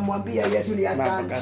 tunamwambia Yesu ni asante.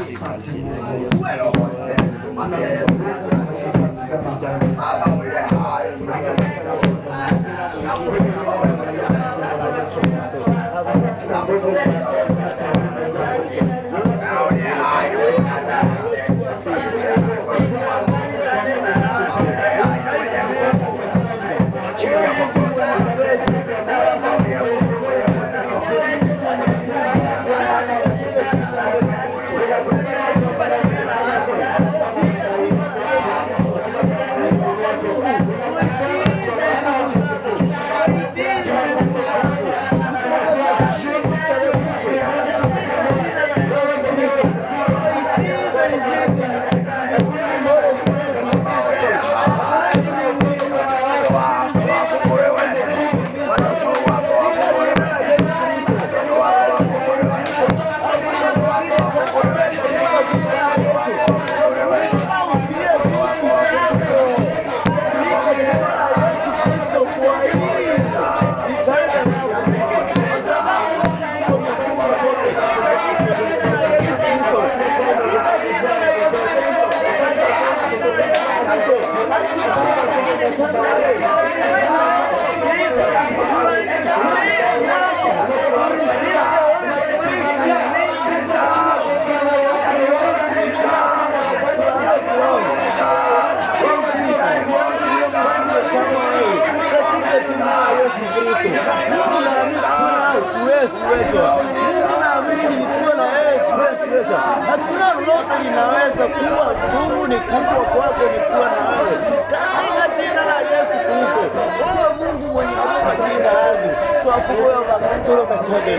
Hakuna lolote linaweza kuwa Mungu ni kubwa kwako ni kuwa na wewe. Katika jina la Yesu Kristo. Wewe Mungu mwenye huruma jina langu. Twakuboya baba tolo mekode.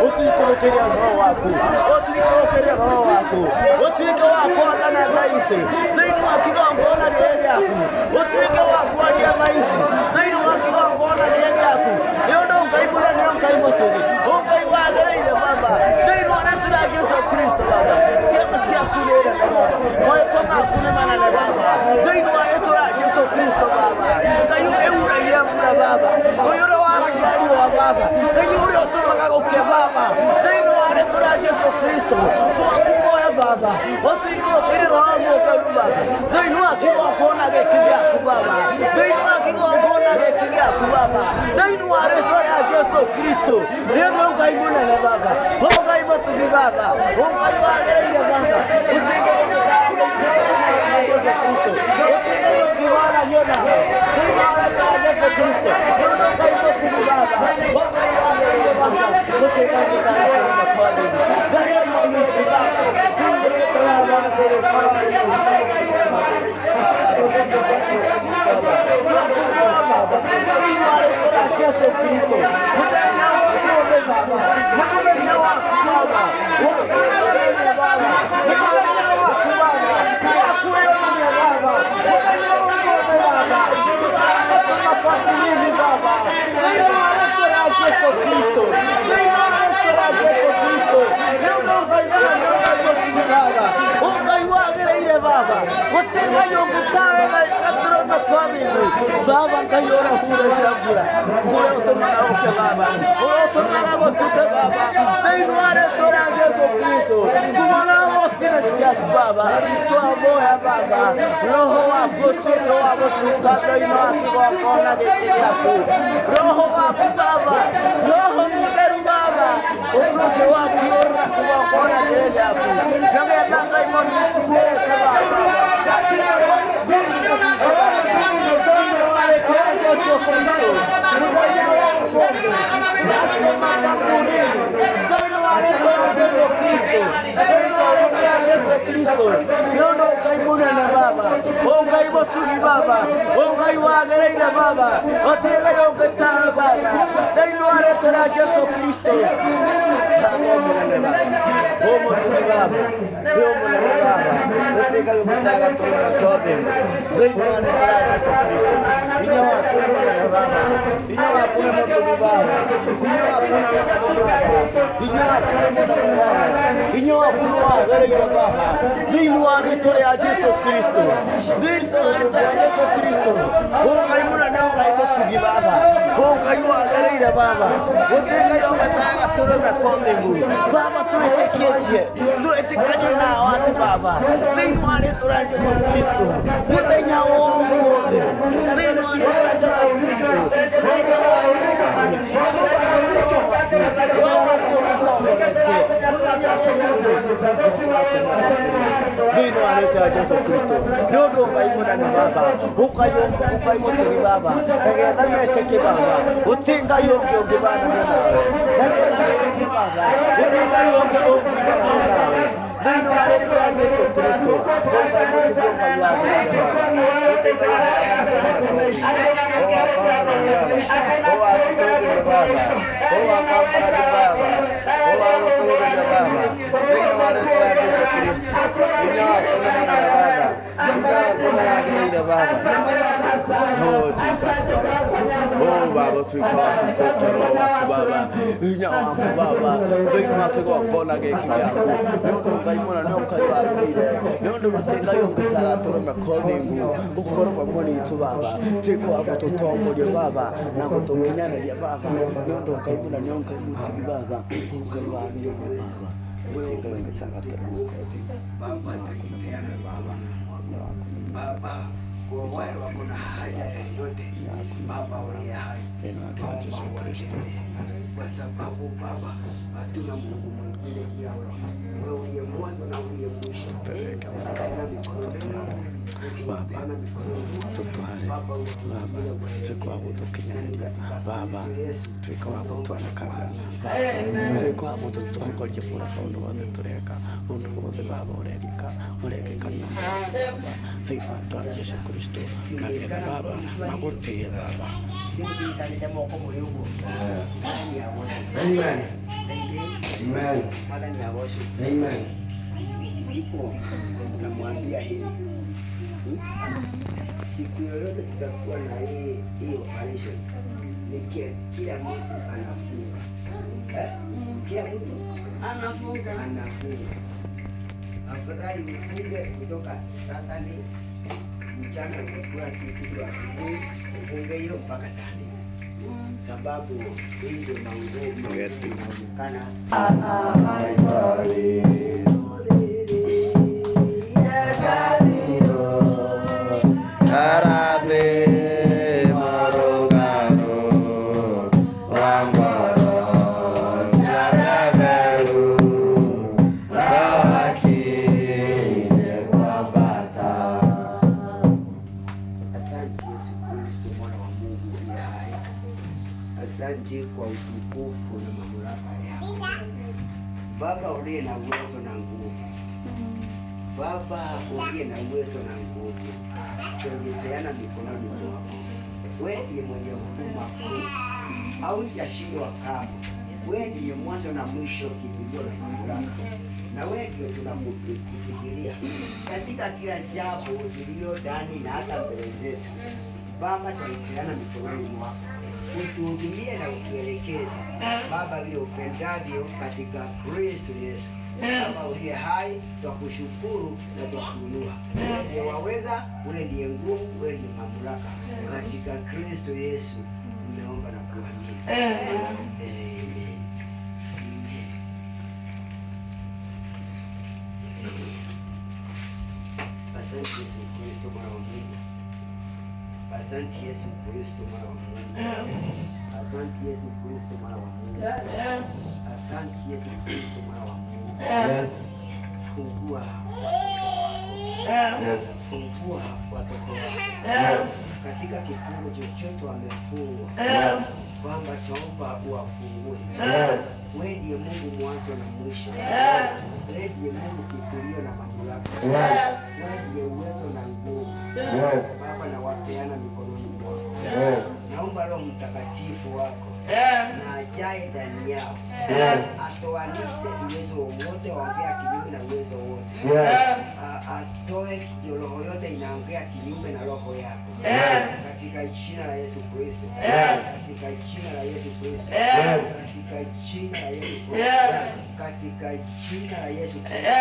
Utuikokeria roho wako. Utuikokeria roho wako. Utuiko wako na raisi. Zaidi wakiwa mbona ni yeye yako. Utuiko wako ya maisha. Zaidi wakiwa mbona ni yeye yako. Leo ndo kaibura leo kaiboto. Ukaiwa ile baba. Zaidi wanatuna Yesu Kristo baba. Sia kulera baba. Moyo kama kuna maana na baba. Zaidi wanatuna Yesu Kristo baba. Kayu eura ya baba. Koyoro wala gari wa baba. Kayu uri otomaga gokia baba. Zaidi wanatuna Yesu Kristo. Tuakumoya baba. Otiko kiri roho baba. Zaidi wakiwa kona gekiya baba. Zaidi wakiwa kona gekiya baba. Zaidi wanatuna Yesu Kristo. Leo kaibuna na baba. Kaiba tu baba. Kaiba ile baba. Utiko Yesu Kristo. Utiko kiwana nyona. Kiwana cha Yesu Kristo. Kaiba tu baba. Kaiba ile baba. Utiko kiwana kwa Mungu. Gari Yesu baba. Sindre kwa baba tere baba. Yesu Kristo. Baba kayora hura shagura hura otomara oke baba otomara botuke baba deinuare tora Yesu Kristo kumana osina siat baba tuaboya baba roho wako toto wako sukata inati wako na detiaku roho wako baba roho mberu baba ukroke wako wako na detiaku kama tanga imoni suwete baba Cristo, eu não caio na baba, ou caio tu baba, ou caio a greina baba, ou te caio cantar baba, dai no areto na Jesus Cristo. Como tu baba, eu me baba, eu te caio cantar todo, dai no areto na Jesus Cristo. E não a tu baba, e não a tu baba, e não a tu baba. Dino a vitória a Jesus Cristo. Dino a vitória a Jesus Cristo. O caimuna não vai botar baba. O ukayuagareire Baba utingayo gataga tureme kondengu Baba tuetikanie na watu Baba thĩinĩ wa rĩĩtwa rĩa Jesũ Kristo mũthenya wa ũmũthĩ thĩinĩ wa rĩĩtwa rĩa Jesũ Kristo thĩinĩ wa rĩĩtwa rĩa Jesũ Kristo nĩ ũndũ ũkaimũrani Baba ũkaimũtĩri Baba nĩgetha metĩkie Baba ũtingai ũngĩ ũngĩbanana nawe ũtingai ũngĩ ũngĩbanana nawe thĩinĩ wa rĩĩtwa rĩa Jesũ Kristo Oh Jesus Christ. Oh Baba, tuikawa kukokero wako Baba. Inya wako Baba. Thĩinĩ wa kĩgongona gĩkĩ gĩaku. Nĩũndũ ngaimũra na ũkaiwagĩrĩire. Nĩũndũ gũtingai ũngĩtaga tũrũme kothingu. Ũkorwo hamwe nitũ Baba. Tuĩke wa gũtũtongoria Baba na gũtũkinyanĩria Baba. Nĩũndũ ngaimũra na ũkaimũtiri Baba. Ũkaiwagĩrĩire Baba. Wewe ũngĩtaga tũrũme kothingu. Baba, kwa wale wako na haja yoyote Baba uliye hai, kwa sababu Baba hatuna Mungu mwingine ila wewe. Wewe uliye mwanzo na uliye mwisho. Baba, tutwale Baba, tuko hapo tukinyalia Baba, tuko hapo tuanakana Baba, tuko hapo tutongoje pura paundo wale tureka undo wale Baba ureka kana Baba, viva tu Yesu Kristo na Baba magote Baba. Amen. Amen. Amen. Ndipo tunamwambia hivi. Siku yoyote tutakuwa na hii operation. Kila mtu anafunga. Kila mtu anafunga. Afadhali mfunge kutoka Saturday mchana ukakula kitu asubuhi ufunge hiyo mpaka Sunday. Sababu hii ndio mambo yanaonekana. Asante kwa utukufu na mamlaka yako Baba, uliye na uwezo na nguvu. Baba, uliye na uwezo na nguvu, tunajipeana mikononi mwako. Wewe ndiye mwenye huduma kuu, haujashindwa kamwe. Wewe ndiye mwanzo na mwisho, kimbilio na mamlaka, na wewe ndiye tunakufikiria katika kila jambo lililo ndani na hata mbele zetu. Baba, tunajipeana mikononi mwako, utuhudumie na utuelekeze Baba vile upendavyo katika Kristo Yesu. Baba uliye hai, twakushukuru na twakuinua. Wewe waweza, wewe ndiye nguvu, wewe ndiye mamlaka. Katika Kristo Yesu tumeomba na kuamini. Asante Yesu Kristo mwana wa Mungu. Asante Yesu Kristo mwana wa Mungu. Asante Yesu Kristo mwana wa Mungu. Asante Yesu Kristo mwana wa Mungu. Fungua fungua watoto wako katika kifungo chochote wamefungwa, kwamba tuomba uwafungue. Wewe ndiye Mungu mwanzo na mwisho. Wewe ndiye Mungu kimbilio na mamlaka. Wewe ndiye uwezo na nguvu. Baba, na wapeana mikononi mwako. Naomba Roho Mtakatifu wako na ajae ndani yao, atoanishe uwezo wote waongea kinyume na uwezo wote. Atoe roho yote inaongea kinyume na roho yako, katika jina la Yesu Kristo. Katika jina la Yesu Kristo. Katika jina la Yesu Kristo. Katika jina la Yesu Kristo.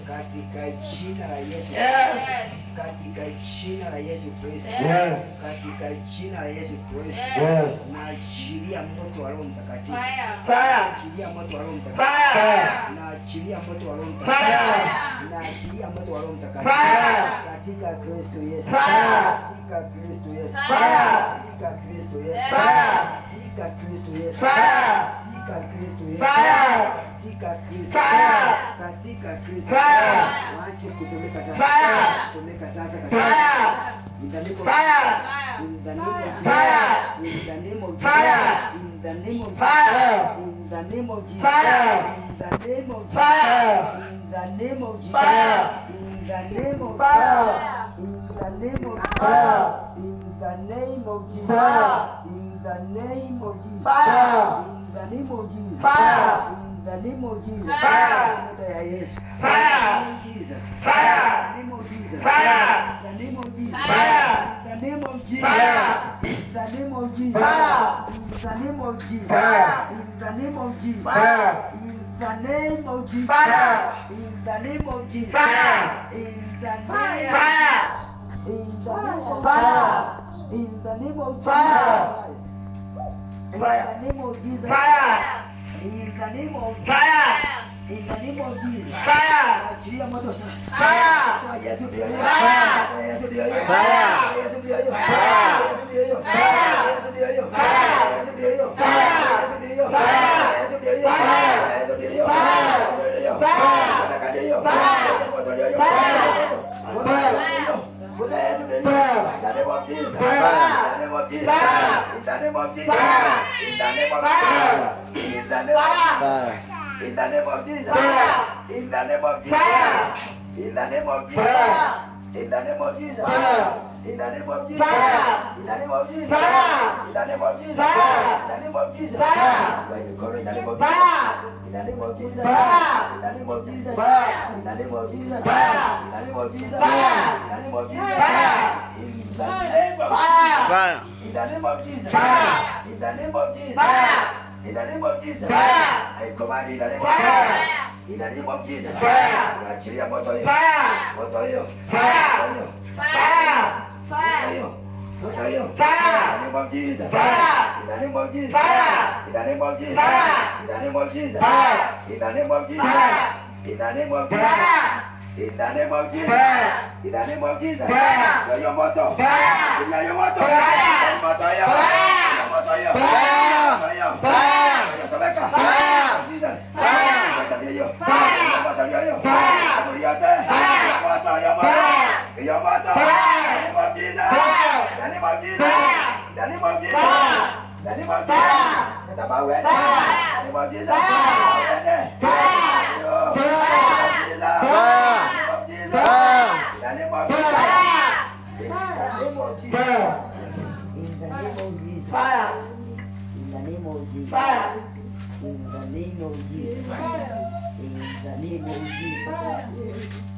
Katika jina la Yesu Kristo. Katika jina la Yesu Kristo. Katika jina la Yesu Kristo. Na Naachilia moto wa Roho Mtakatifu. Naachilia moto wa Roho Mtakatifu. Naachilia moto wa Roho Mtakatifu. Naachilia moto wa Roho Mtakatifu. Katika Kristo Yesu. Katika Kristo Yesu. Katika Kristo Yesu. Katika Kristo Yesu. Katika Kristo Yesu. Katika Kristo. Katika Kristo. Waache kusomeka sasa. Someka sasa katika in the name of fire. In the name of fire. In the name of fire. In the name of fire. In the name of Jesus. In the name of fire. In the name of Jesus. In the name of fire. In the name of fire. In the name of Jesus. In the name of Jesus. In the name of Jesus. In the name of Jesus. Yes. Fire. Jesus. Fire. In the name of Jesus. Fire. In the name of Jesus. Fire. In the name of Jesus. Fire. In the name of Jesus. Fire. In the name of Jesus. Fire. In the name of Jesus. Fire. In the name of Jesus. Fire. In the name of Jesus. Fire. In the name fire. In the name of fire. In the name of Jesus. In the name of Jesus. Fire. In the name of fire. In the name of Jesus. Fire. Achilia moto sasa. Fire. Yesu ndio hiyo. Fire. Yesu ndio hiyo. Fire. Yesu ndio hiyo. Fire. Yesu ndio hiyo. Fire. Yesu ndio hiyo. Fire. Yesu ndio hiyo. Fire. Yesu ndio hiyo. Fire. Yesu ndio hiyo. Fire. Yesu ndio hiyo. Fire. Yesu ndio hiyo. Fire. Nataka ndio. Fire. Moto ndio hiyo. Fire. Moto ndio hiyo. Moto Yesu ndio hiyo. In the name of Jesus. Fire. In the name of Jesus. Fire. In the name of Jesus. Fire. In the name of Jesus. In the name of Jesus. In the name of Jesus. Fire. In the name of Jesus. Fire. In the name of Jesus. Fire. In the name of Jesus. Fire. In the name of Jesus. Fire. In the name of Jesus. Fire. In the name of Jesus. Fire. In the name of Jesus. Fire. In the name of Jesus. In the name of Jesus. Fire. In the name of Jesus. Fire. In the name of Jesus. Fire. In the name of Jesus. Fire. In the name of Jesus. Fire. In the name of fire. In the name of Jesus. Fire. In the name of Jesus. Fire. In the name of Jesus. Fire. I command in the name of fire. In the name of Jesus. Fire. Unaachilia moto hiyo. Fire. Moto hiyo. Fire. Fire. Fire. Moto hiyo. Fire. In the name of Jesus. Fire. In the name of Jesus. Fire. In the name of Jesus. Fire. In the name of Jesus. Fire. In the name of Jesus. Fire. In the name of Jesus. In the name of Jesus. In the name of Jesus. Yo moto. Yo moto. Moto yo. Moto yo. Moto yo. Yo sobeka. Jesus. Moto yo. Moto yo. Moto yote. Moto yo moto. Yo moto. In the name of Jesus. In the name of Jesus. In the name of Jesus. In the name of Jesus. Nataka uende. In the name of Jesus. Uende. Yo. Fire. In the name of Jesus. Fire. In the name of Jesus. In the name of Jesus.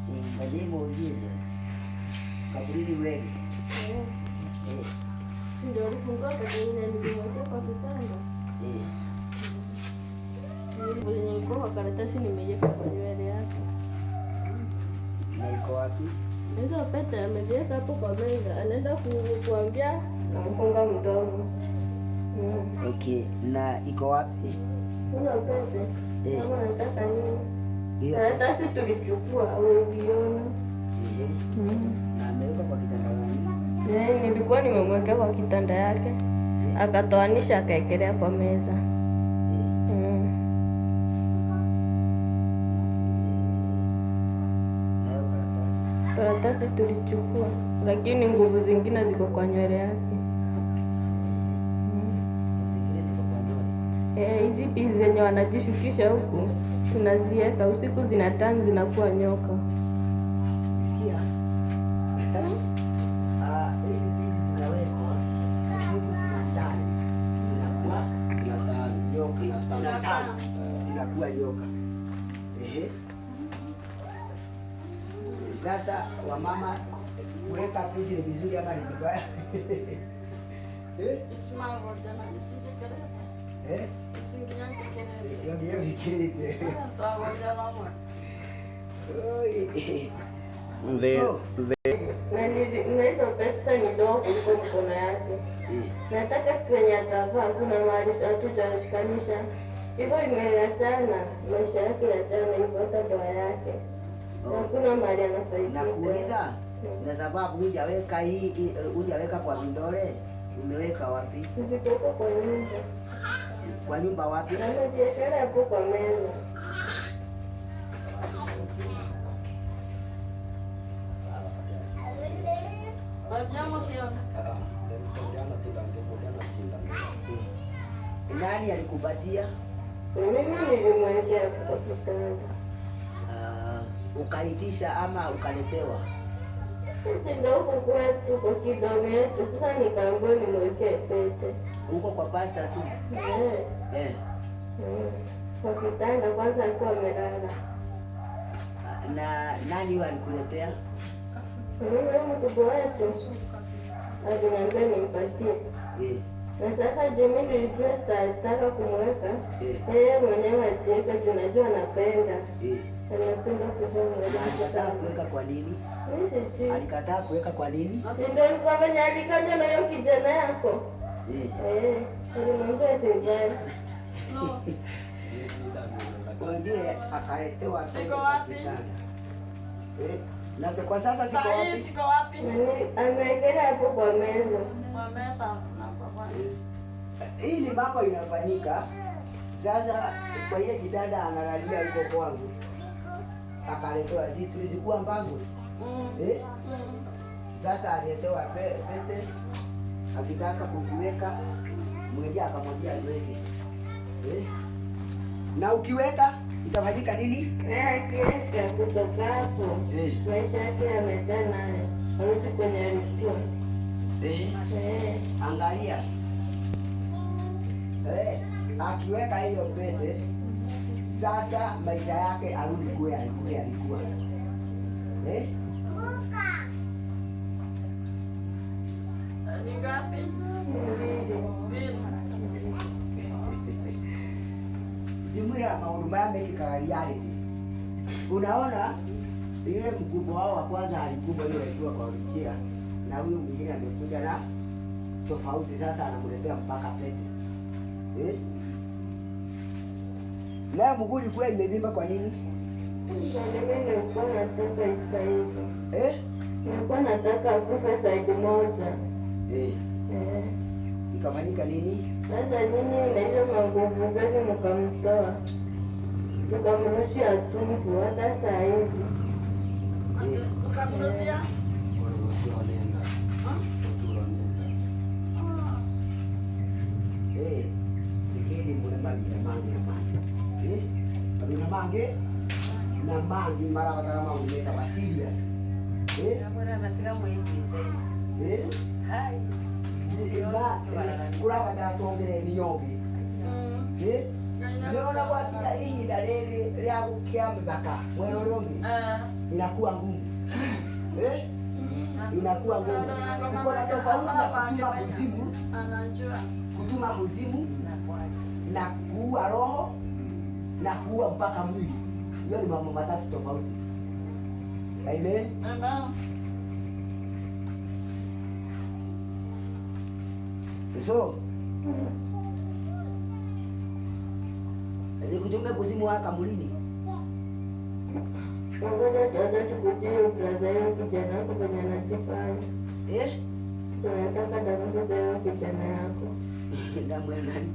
In the name of Jesus. Kaburi wewe. Ndio alifungua kwa nini kwa kitanda. Nilikuwa kwa karatasi nimeiweka kwa nywele yake. Na iko wapi? Hizo pete ameziweka hapo kwa meza. Anaenda kuambia na mfunga mdomo. Okay, na iko wapi? Hizo pete. Kama nataka nini? Karatasi tulichukua, uziona. Na ameweka kwa kitanda gani? Nilikuwa nimemwekea kwa kitanda yake. Akatoanisha akaekelea kwa meza. Karatasi tulichukua, lakini nguvu zingine ziko kwa nywele yake. Hizi pisi zenye wanajishukisha huku tunaziweka usiku, zinatani zinakuwa nyoka. Sikia. Hizi pisi zinawekwa usiku, zinatani zinakuwa nyoka. Sasa wamama, kuweka pisi ni vizuri ama ni vibaya? Na hizo pesa ni dogo. wao kuliko mkono yake. Nataka siku yenye atavaa kuna mahali hatujashikanisha, hivyo imeachana, maisha yake yachana hivyo, hata ndoa yake hakuna mahali anafaidika. Nakuuliza, na sababu hujaweka kwa vidole, umeweka wapi? Ziko kwa nyumba. Kwa nyumba wapi? Anajiwekea hapo kwa meza. Nani alikupatia? Mimi nilimwekea kwa kitanda. Ukaitisha ama ukaletewa? Sisi ndio huko kwetu kwa kidogo yetu. Sasa nikaambiwa nimwekee pete. Huko kwa pasta tu? Kwa kitanda kwanza alikuwa amelala. Na nani huyo alikuletea? Mkubwa wetu aliniambia nimpatie. Na sasa juu mimi nilijua sitataka kumweka, yeye mwenyewe ajiweka, tunajua anapenda. Anapenda Alikataa kuweka kwa nini? Alikataa kuweka kwa nini? Ndio nilikuwa venye alikaja na hiyo kijana yako. Alimwambia sivae. Ndiye akaletewa. Siko wapi? Na kwa sasa siko wapi? Siko wapi? Amewekelea hapo kwa meza. Kwa meza na kwa hii ni mambo inafanyika. Sasa kwa ile kitanda analalia huko kwangu. Akaletewa zilikuwa mbangu. Sasa aliletewa pete. Akitaka kuziweka, mwenyewe akamwambia ziweke. Na ukiweka itafanyika nini? Akiweka kutoka hapo, maisha yake yamejaa naye, arudi kwenye alikuwa. Angalia. Akiweka hiyo pete, sasa maisha yake arudi kule alikuwa. Ni ngapi? Mbili. Jumuiya maundu maya mekikaga reality. Unaona ile mkubwa wao wa kwanza alikuwa ile alikuwa kwa njia, na huyu mwingine amekuja na tofauti, sasa anamletea mpaka pete. Na mguu kwa imevimba kwa nini? Nilikuwa nataka ikaije. Nilikuwa nataka kufa side moja. Ikafanyika nini? Sasa nini na hizo manguvu zake mkamtoa. Tukamrushia tumbo hata saa hizi. Ukamrushia? Hili mulema vina mange na mangi mara watama umeka wa serious. Mbona nataka mwingi hai. Kula wataka tuongere nyonge. Leo na watia hii dalili ya kukia mdaka. Mwero longi. Inakuwa ngumu. Inakuwa ngumu. Tuko na tofauti ya kutuma kuzimu. Anajua. Kutuma kuzimu na kuua roho na kuua mpaka mwili. Hiyo ni mambo matatu tofauti. Amen. Amen. So, nikutume kuzimu waka mulini. Ngoja tuanze tukujie brother yako kijana wako kwenye anajifanya. Tunataka damu sasa hiyo kijana yako. Damu ya nani?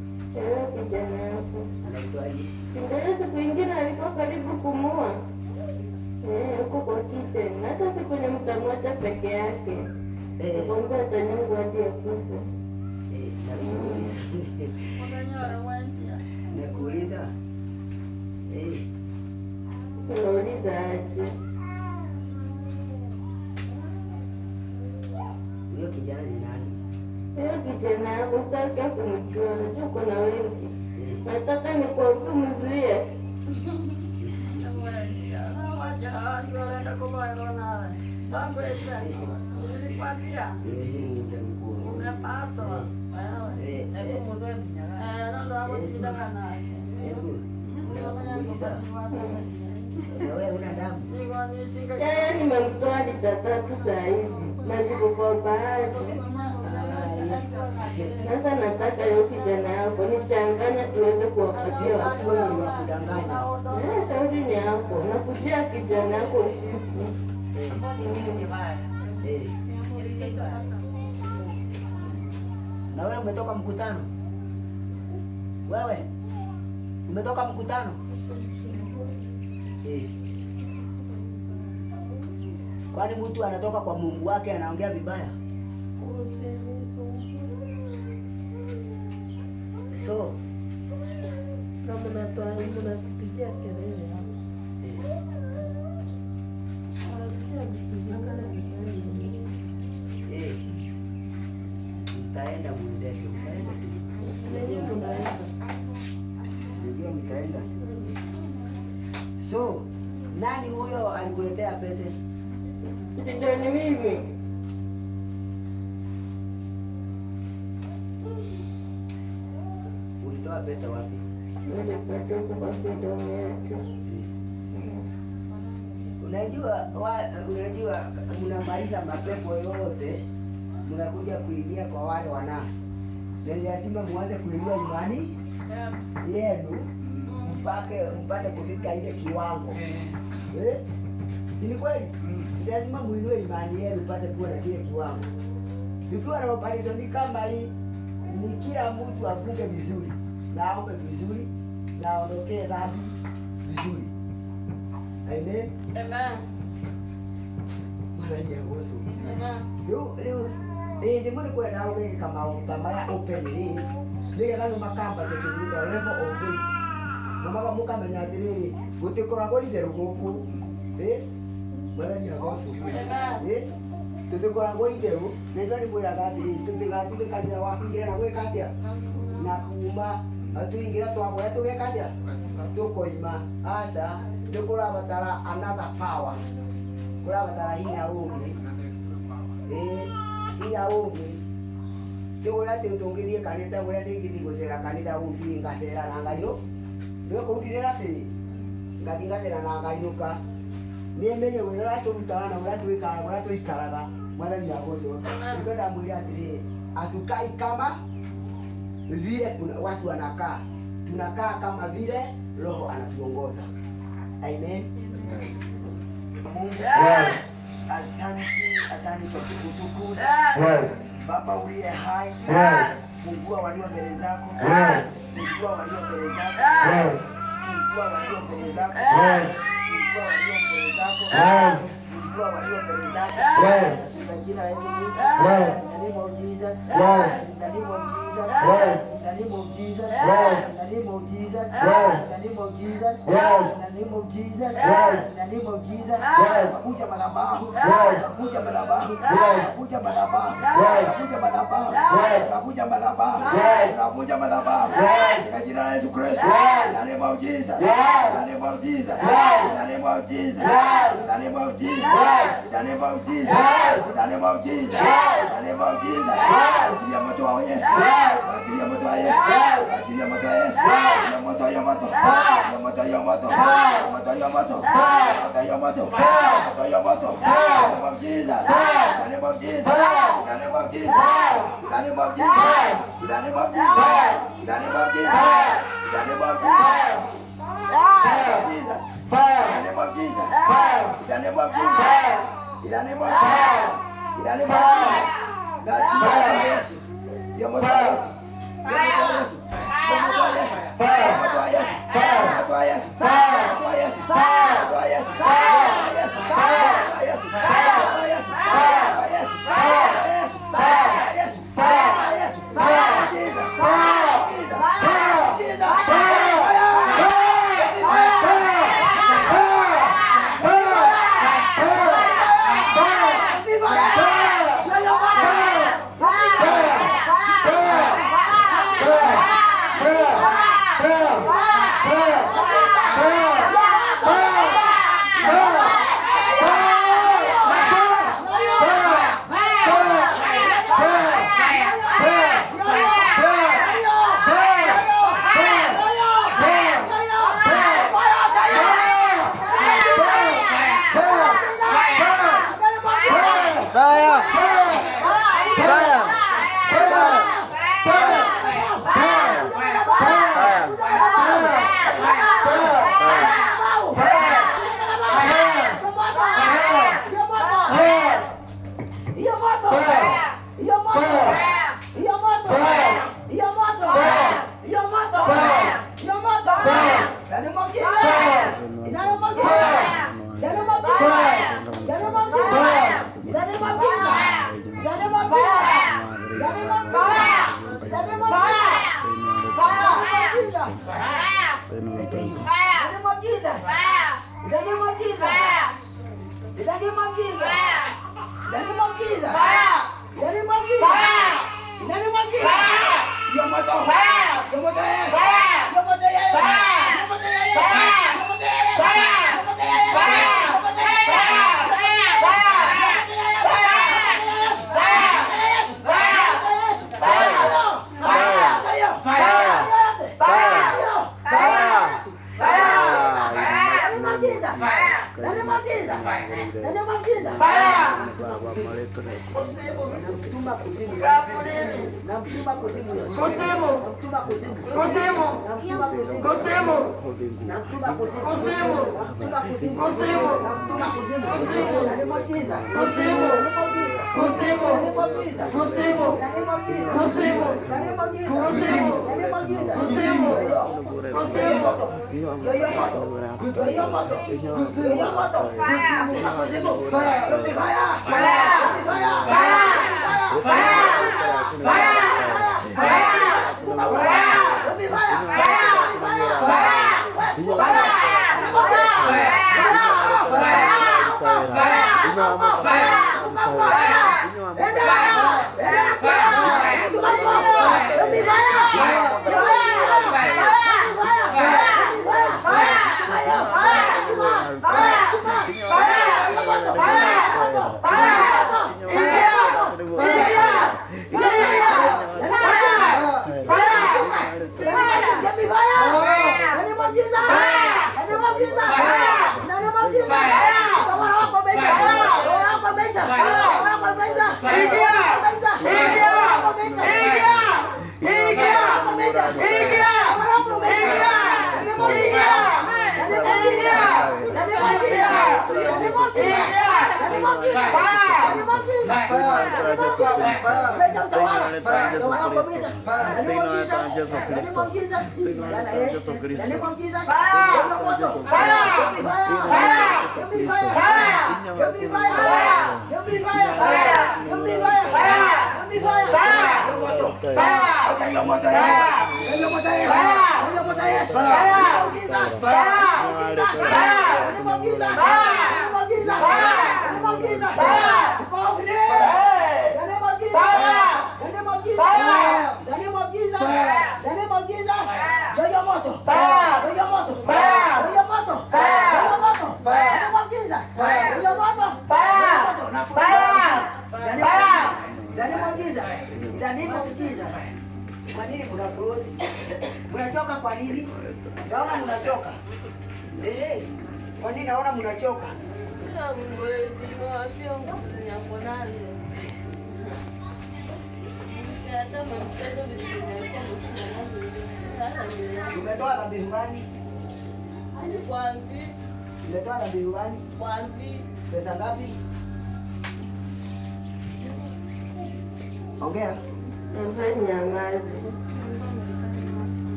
Kijana yako. Anaitwaje? Ndio siku ingine alikuwa karibu kumua. Huko kwa kitchen. Hata siku ni mtamoja peke yake. Nakwambia atanyongwa hadi akufe. Nakuuliza. Unauliza aje? Huyo kijana ni nani? Huyo kijana yako sitaki kumjua, najua uko na wengi. Nataka nikuambie mzuie. Yeye nimemtoa lita 3 saa hizi. maziko kwa bahati. Sasa nataka leo kijana yako nichanganya tuweze kuwapatia watu wenye wakudanganya. Shauri ni yako. Nakujia kijana yako usiku. Na wewe umetoka mkutano? Wewe umetoka mkutano? Kwani mtu anatoka kwa Mungu wake anaongea vibaya? So mnatupigia kelele hapa. Mtaenda mwendeke, mtaenda tu. Ndio mtaenda. So nani huyo alikuletea pete? Sio ni mimi. Ulitoa pete wapi? Unajua mnamaliza mapepo yote, mnakuja kuingia kwa wale wana. Ndio lazima muanze kuinua imani yenu mpate kufika ile kiwango. Si ni kweli? Lazima muinue imani yenu mpate kuwa na kile kiwango. Tukiwa na operation kama hii, ni kila mtu afunge vizuri, na aombe vizuri, na aondokee dhambi vizuri. Amen. Amen. Malani ya Yesu. Amen. Leo ndio mbona kwa na wewe kama utamaya open ni. Ndio kana makamba tekikuta level of faith. Mama muka menyatiriri gutikora itherũ gũkũ. Malani ya Yesu. Amen. Tutikoragwo itherũ, na ndio mwĩraga atĩrĩrĩ tũtigatuĩke kanitha wa kũingĩra na gwĩka atĩa na kuma tuingĩra twagũra tũgeka atĩa tũkoima. Aca nĩkũrabatara another power, kũrabatara hinya ũngĩ, hinya ũngĩ. Tũgũra atĩ tũngĩthiĩ kanitha ũrĩa ndĩngĩthiĩ gũcera kanitha ũngĩ ngacera na ngainũ nĩkũrutĩra cĩ ngathiĩ ngacera na ngainũka nĩmenye wĩra tũrutaga na ũrĩa tũikaraga. Mwathani agoco nĩkwenda mwĩre atĩrĩrĩ hatukai kama vile watu wanakaa, tunakaa kama vile Roho anatuongoza. Amen. Mungu asante kwa siku tukufu. Baba uliye hai, fungua walio mbele zako, fungua walio mbele zako, fungua walio mbele zako, fungua walio mbele zako, fungua walio mbele zako. In the name of Jesus. In the name of Jesus. In the name of Jesus. In the name of Jesus. In the name of Jesus. In the name of Jesus. In the name of Jesus. Kuja madhabahu. Kuja madhabahu. Kuja madhabahu. Kuja madhabahu. Kuja madhabahu. Kuja madhabahu. Kwa jina la Yesu Kristo. In the name of Jesus. In the name of Jesus. In the name of Jesus. In the name of Jesus. In the name of Jesus. In the name of Jesus. In the name of Jesus. Asilia moto wa Yesu. Asilia moto wa Yesu. Asilia moto wa Yesu. Ya moto ya moto. Ya moto ya moto. Ya moto ya moto. Moto ya moto. Moto ya moto. In the name of Jesus. In the name of Jesus. In the name of Jesus. In the name of Jesus. In the name of Jesus. In the name of Jesus. In the name of Jesus. Fire. In the name of Jesus. Fire. In the name of Jesus. In the name of Jesus. In the name of Jesus. Na jina la Yesu. Ya moto wa Yesu. Ya moto wa Yesu. Ya moto wa Yesu. Ya moto wa Yesu. Ya moto wa Yesu. Ya moto wa Yesu. Ya moto wa Yesu. Ya moto wa Yesu. Ya Yesu. Ya Yesu. Ya Yesu. Ya Yesu. Ya Yesu. Ya Yesu. Jesus. Jesus. Jesus. Fire! Jesus. In the name of Jesus. In the name of Jesus. Your mother. Your mother. Your mother. Your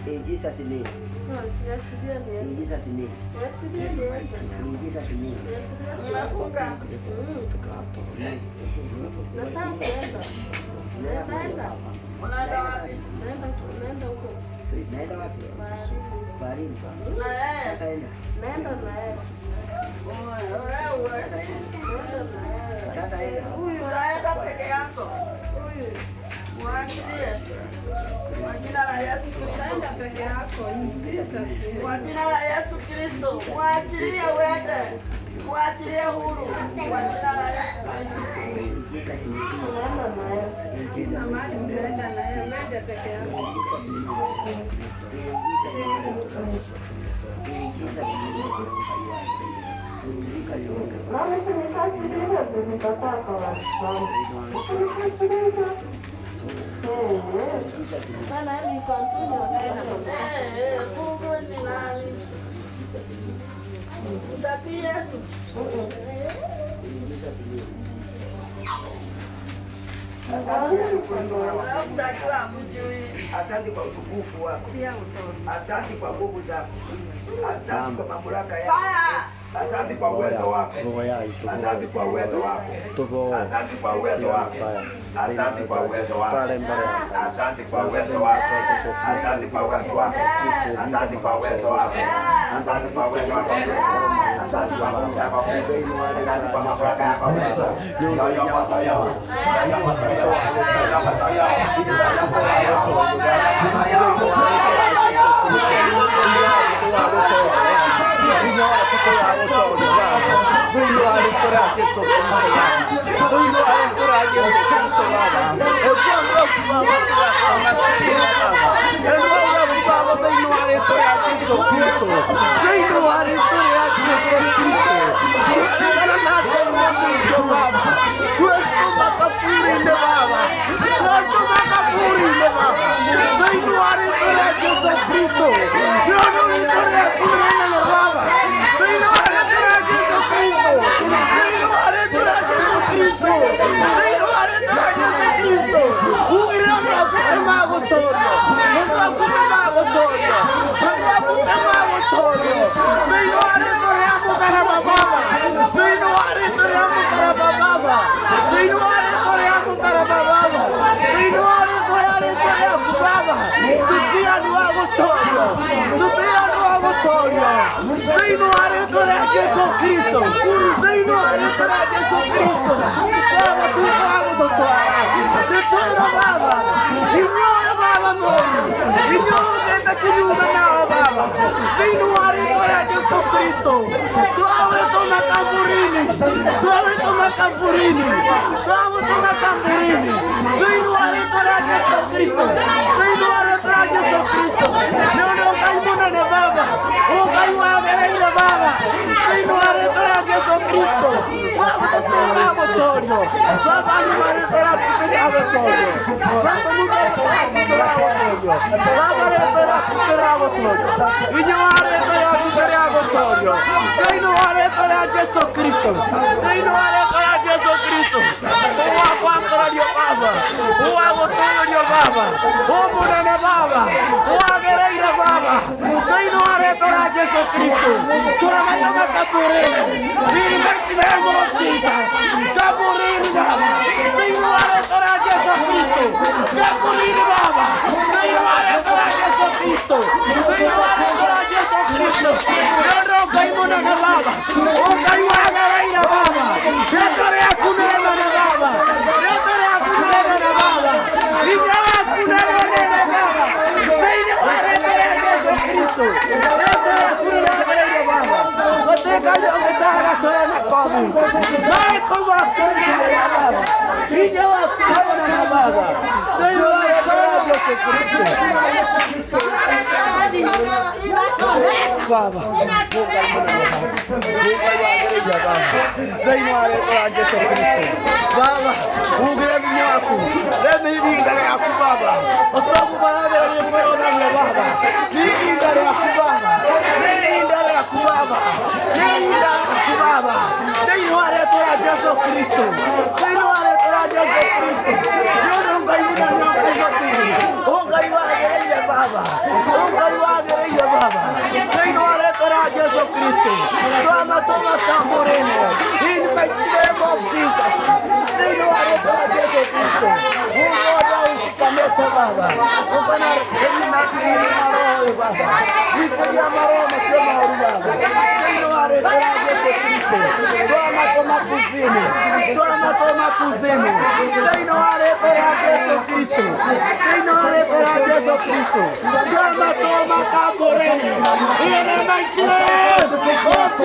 In Jesus' name. In Jesus' name. In Jesus' name. Naenda wapi? Baharini. Sasa enda. Sasa enda. Huyu anaenda peke yako. Huyu. Mwachilie. Kwa jina la Yesu Kristo. Enda peke yako. Kwa jina la Yesu Kristo. Mwachilie uende. Waachilie huru kwa jina la Yesu. Amani mnaenda na yeye mmoja peke yake. Mama tumefasikisha tutapata kwa watu. Sana ni kwa mtu wanaenda kwa Mungu ni nani? Mtati Yesu. Asante kwa utukufu wako. Asante kwa nguvu zako. Asante kwa mamlaka yako. Asante kwa uwezo wako. Asante kwa uwezo wako. Asante kwa uwezo wako. Asante kwa uwezo wako. Asante kwa uwezo wako. Asante kwa uwezo wako. Asante kwa uwezo wako. Asante kwa uwezo wako. Asante kwa mamlaka yako. Asante kwa mamlaka yako. Yo moto yo. Yo moto yo. Yo moto yo. Yo moto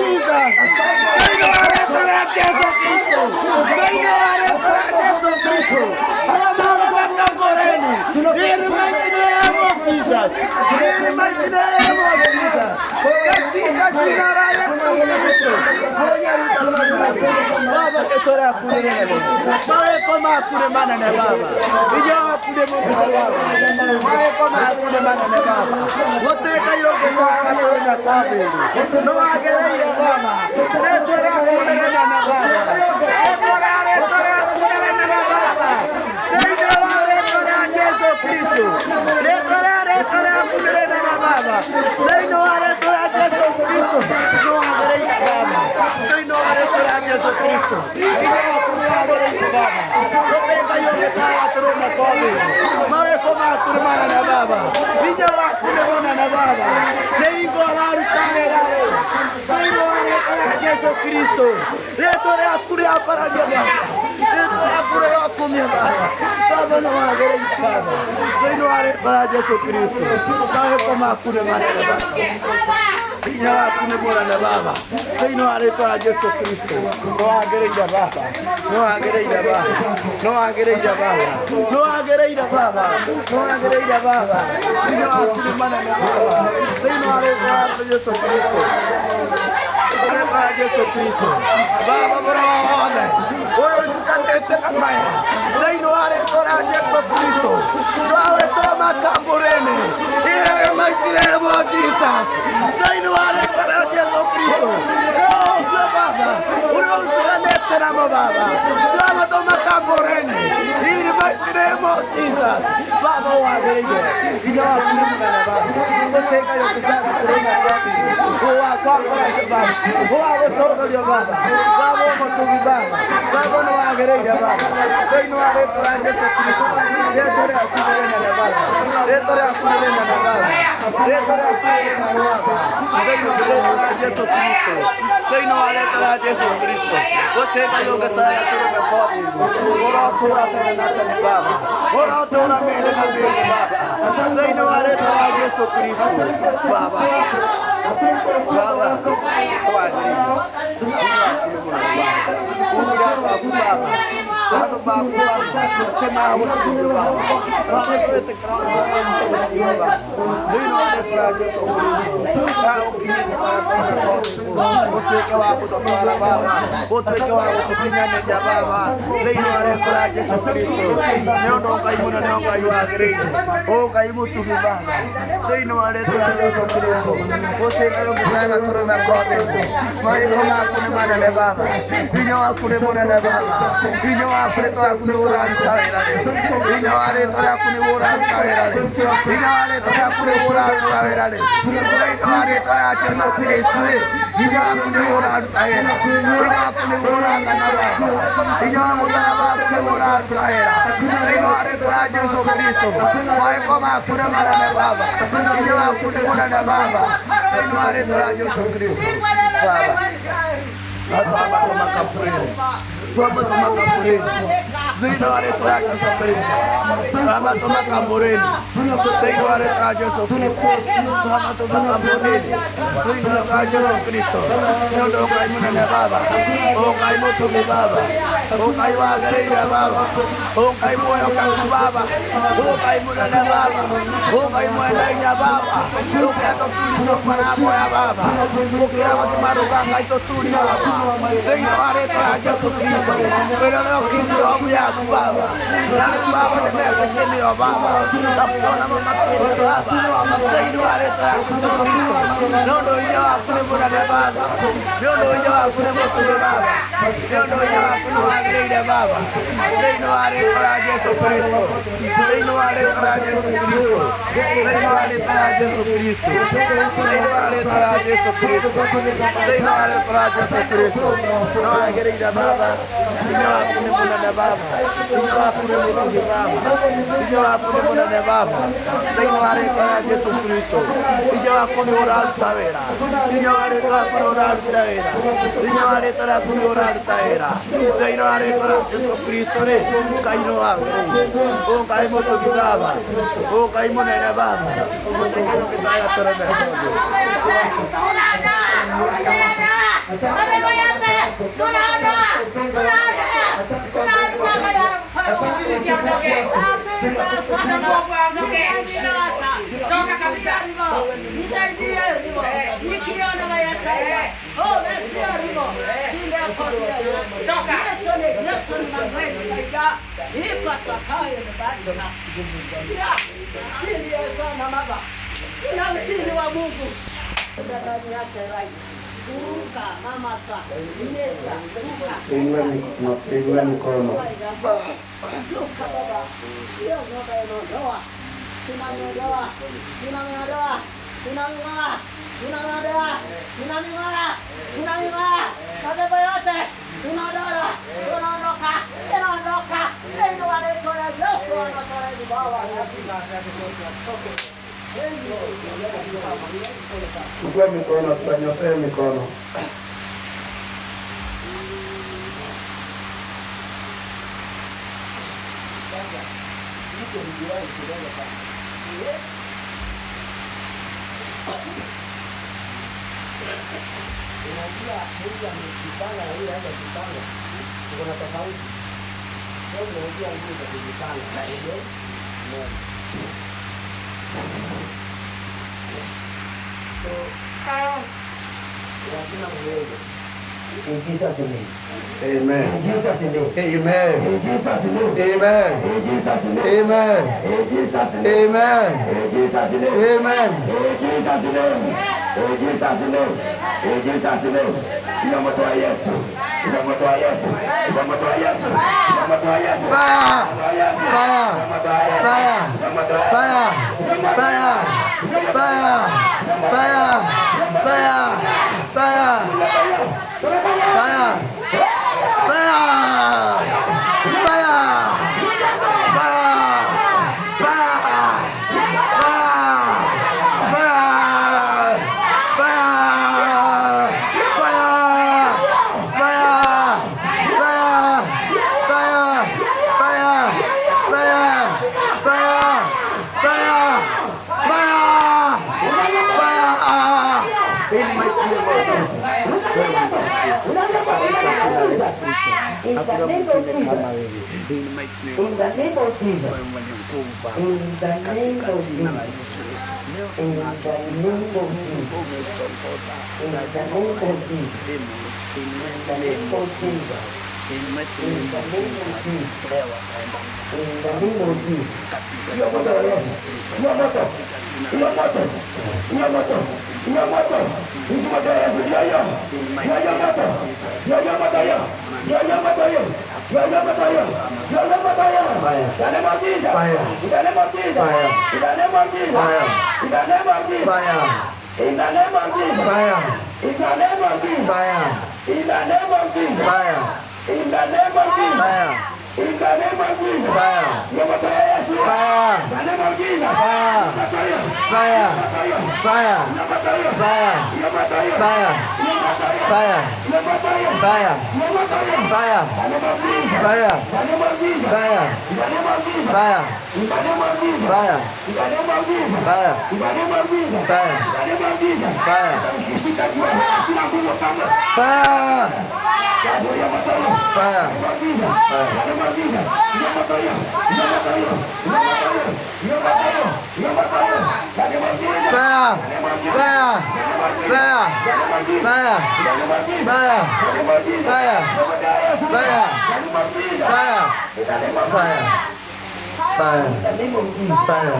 Jesus. ya Yesu Kristo. Thĩinĩ wa rĩĩtwa rĩa Yesu Kristo. Arĩa maroka ngoreni. In the mighty name of Jesus. In the mighty name of Jesus. Katika jina la Yesu Kristo. Baba ketora kurene. Bawe koma kure mana na baba. Ijo kure mo baba. Bawe koma kure mana na baba. Wote kayo kwa na kabe. No agere ya baba. Ketora kurene na baba. Ketora kurene na baba. Ketora Yesu Kristo. Ketora kurene na baba. Ketora Yesu Kristo. No agere ya baba. Yesu Kristo. Mawe koma kurumana na baba. Ija wa kurumana na baba. Neingo alaru kamera. Neingo alaru Yesu Kristo. Leto re akure apara dia baba. Leto re akure akumia baba. Baba no agere baba. Neingo are para Yesu Kristo. Mawe koma kurumana na baba. Ija wa kurumana na baba. Neingo are para Yesu Kristo. No agereira baba. No agereira baba. No agereira baba. No agereira baba. No agereira baba. Ija wa kurumana na baba. Neingo are para Yesu Kristo. Para Yesu Kristo. Baba brava. Oi sikandete kamaya. Neingo are para Yesu Kristo. Bawe toma kamborene. In the mighty name of Jesus. Neingo are para Yesu Kristo. Baba, unasikandete na baba. Toma toma kamborene. In the mighty name of Jesus. Baba wagereire. Ija wa kurumana na baba. Koteka yokutaka kurena kwapi. Oa kwa baba. Oa gotorio baba. Baba motugi baba. Baba no agereire baba. Neingo are para Yesu Kristo. Letore akurena na baba. Letore akurena na baba. Letore akurena na baba. Neingo are para Yesu Kristo. Neingo are para Yesu Kristo. Koteka yokutaka kurena kwapi. Ora tora tena baba. Ora tora mele na baba. Neingo are para Yesu Kristo. Baba. Baba. Tuna Inua mikono. Chukua mikono, tutanyosea mikono. Unajua Mungu amejipanga na yule hajajipanga. Kuna tofauti. Sio unajua Mungu amejipanga. Ndio. So, lazima muende. In Jesus' name. Amen. In Jesus' name. Amen. In Jesus' name. Amen. In Jesus' name. Amen. In Jesus' name. Amen. In Jesus' name. Amen. In Jesus' name. In Jesus' name. In Jesus' name. Ina moto wa Yesu. Ina moto wa Yesu. Ina moto wa Yesu. Ina moto wa Yesu. Fire. Fire. Fire. Fire. Fire. Fire. Fire. Fire. Fire. Fire!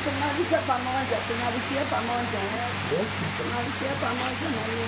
Tunalisha pamoja, tunalishia pamoja. Tunalishia pamoja na yeye.